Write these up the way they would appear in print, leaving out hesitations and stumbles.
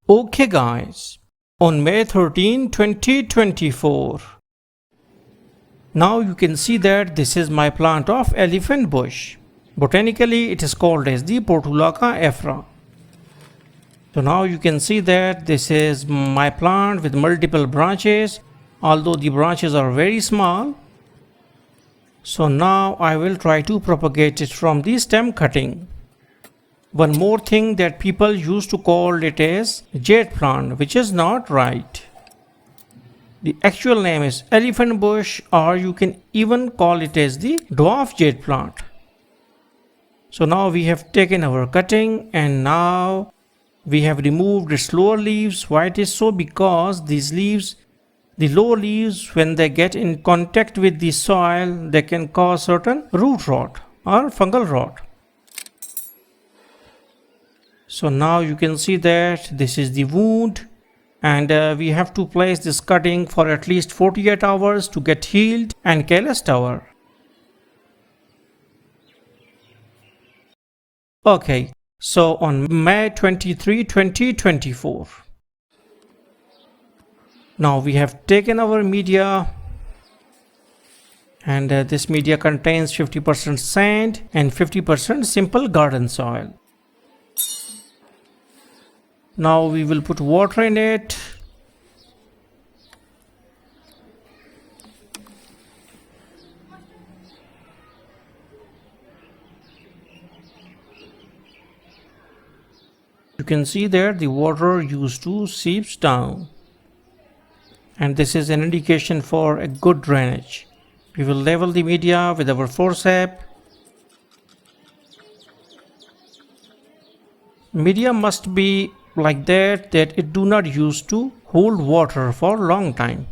Okay guys, on May 13, 2024, now you can see that this is my plant of elephant bush. Botanically it is called as the portulaca afra. So now you can see that this is my plant with multiple branches, although the branches are very small. So now I will try to propagate it from the stem cutting. One more thing that people used to call it as jade plant, which is not right. The actual name is elephant bush, or you can even call it as the dwarf jade plant. So now we have taken our cutting and now we have removed its lower leaves. Why it is so? Because these leaves, the lower leaves, when they get in contact with the soil, they can cause certain root rot or fungal rot. So now you can see that this is the wound, and we have to place this cutting for at least 48 hours to get healed and calloused over. Okay, so on May 23, 2024, now we have taken our media, and this media contains 50% sand and 50% simple garden soil. Now we will put water in it. You can see that the water used to seeps down, and this is an indication for a good drainage. We will level the media with our forceps. Media must be like that it do not used to hold water for a long time.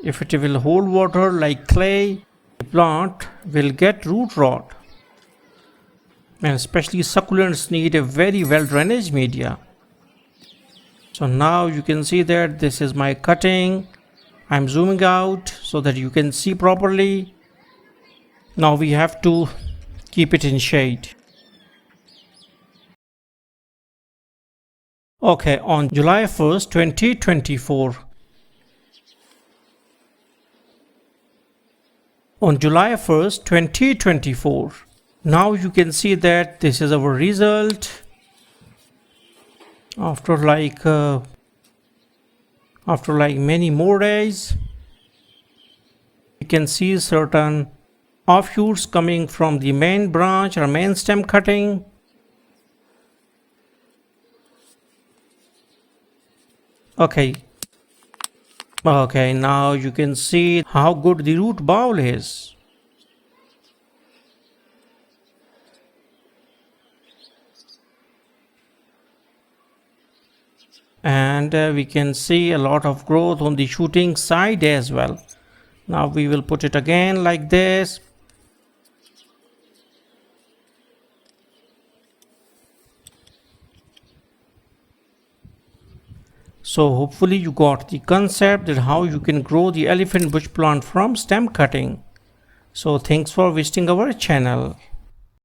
If it will hold water like clay, the plant will get root rot, and especially succulents need a very well drainage media. So now you can see that this is my cutting. I'm zooming out so that you can see properly. Now we have to keep it in shade. Okay, on July 1st, 2024. On July 1st, 2024. Now you can see that this is our result after like many more days. You can see certain offshoots coming from the main branch or main stem cutting. Okay, now you can see how good the root ball is. And we can see a lot of growth on the shooting side as well. Now we will put it again like this. So hopefully you got the concept that how you can grow the elephant bush plant from stem cutting. So thanks for visiting our channel.